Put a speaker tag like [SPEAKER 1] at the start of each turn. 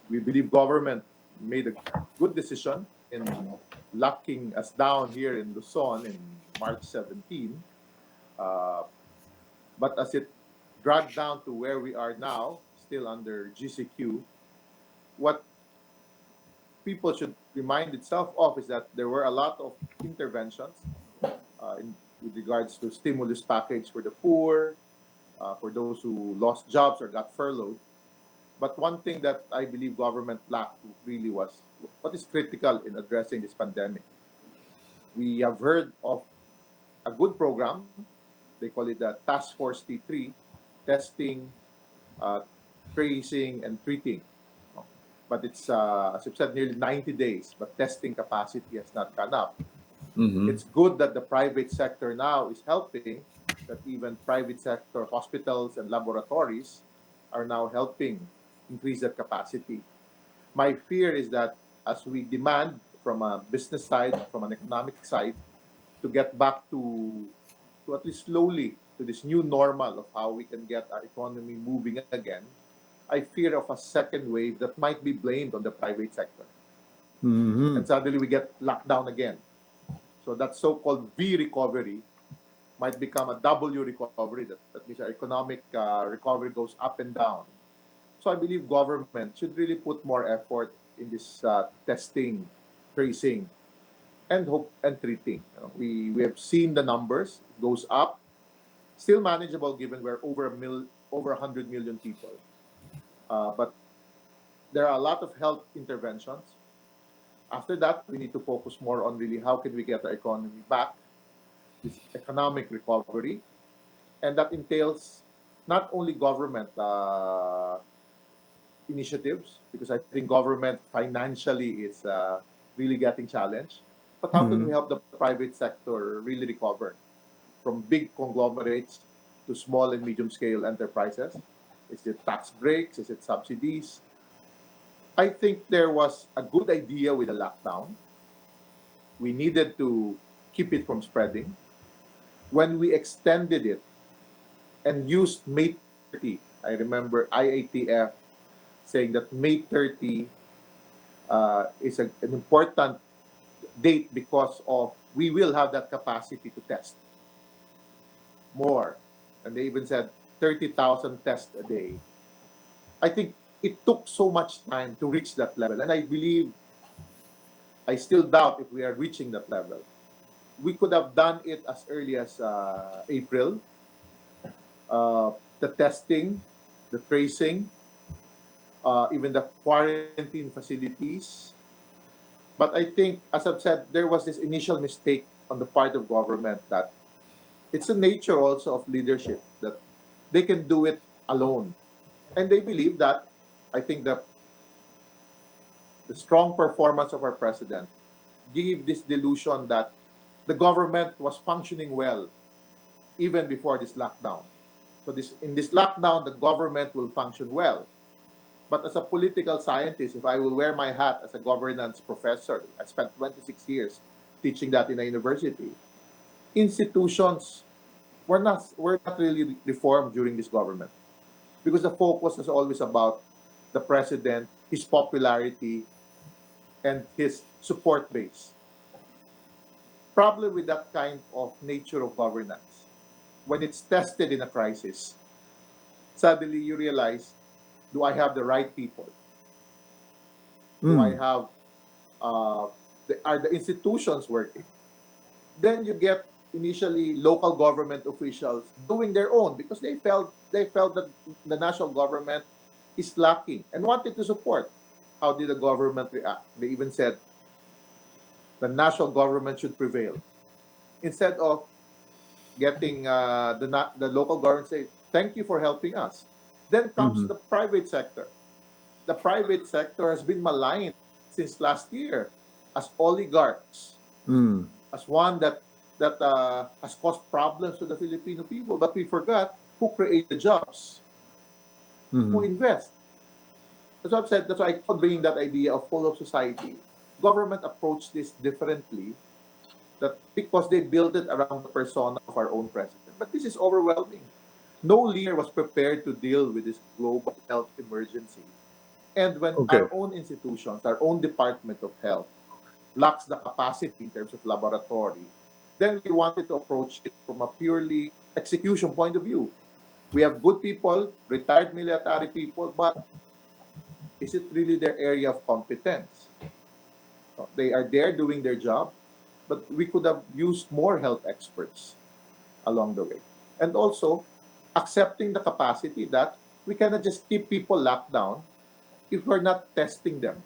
[SPEAKER 1] We believe government made a good decision in locking us down here in Luzon in March 17. Uh, but as it dragged down to where we are now, still under GCQ, what people should remind itself of is that there were a lot of interventions with regards to stimulus package for the poor, for those who lost jobs or got furloughed. But one thing that I believe government lacked really was what is critical in addressing this pandemic. We have heard of a good program. They call it the Task Force T3, testing, uh, tracing, and treating. But it's, as I've said, nearly 90 days, but testing capacity has not gone up.
[SPEAKER 2] Mm-hmm.
[SPEAKER 1] It's good that the private sector now is helping, that even private sector hospitals and laboratories are now helping increase that capacity. My fear is that as we demand from a business side, from an economic side, to get back to at least slowly to this new normal of how we can get our economy moving again, I fear of a second wave that might be blamed on the private sector.
[SPEAKER 2] Mm-hmm.
[SPEAKER 1] And suddenly we get locked down again. So that so-called V recovery might become a W recovery. That means our economic recovery goes up and down. So I believe government should really put more effort in this testing, tracing, and hope and treating. We have seen the numbers it goes up, still manageable given we're over 100 million people. But there are a lot of health interventions. After that, we need to focus more on really how can we get our economy back, this economic recovery, and that entails not only government initiatives, because I think government financially is really getting challenged, but how can we
[SPEAKER 2] Mm-hmm.
[SPEAKER 1] help the private sector really recover from big conglomerates to small and medium scale enterprises? Is it tax breaks? Is it subsidies? I think there was a good idea with the lockdown. We needed to keep it from spreading. When we extended it and used May 30, I remember IATF saying that May 30 is an important date because of we will have that capacity to test more. And they even said 30,000 tests a day. I think it took so much time to reach that level. And I believe, I still doubt if we are reaching that level. We could have done it as early as April. The testing, the tracing, even the quarantine facilities. But I think, as I've said, there was this initial mistake on the part of government that it's a nature also of leadership that they can do it alone. And they believe that. I think the strong performance of our president gave this delusion that the government was functioning well even before this lockdown. So in this lockdown, the government will function well. But as a political scientist, if I will wear my hat as a governance professor, I spent 26 years teaching that in a university. Institutions were not really reformed during this government because the focus is always about the president, his popularity, and his support base. Problem with that kind of nature of governance, when it's tested in a crisis, suddenly you realize, do I have the right people? Do I
[SPEAKER 2] Mm.
[SPEAKER 1] have are the institutions working? Then you get initially local government officials doing their own because they felt that the national government is lacking and wanted to support. How did the government react? They even said the national government should prevail instead of getting the local government say thank you for helping us. Then comes
[SPEAKER 2] Mm-hmm.
[SPEAKER 1] the private sector. The private sector has been maligned since last year as oligarchs,
[SPEAKER 2] Mm.
[SPEAKER 1] as one that has caused problems to the Filipino people. But we forgot who create the jobs, who
[SPEAKER 2] Mm-hmm.
[SPEAKER 1] invest. That's what I've said. That's why I keep bringing that idea of whole of society. Government approached this differently. That because they built it around the persona of our own president. But this is overwhelming. No leader was prepared to deal with this global health emergency. And when
[SPEAKER 2] Okay.
[SPEAKER 1] our own institutions, our own Department of Health, lacks the capacity in terms of laboratory, then we wanted to approach it from a purely execution point of view. We have good people, retired military people, but is it really their area of competence? They are there doing their job, but we could have used more health experts along the way. And also, accepting the capacity that we cannot just keep people locked down if we're not testing them.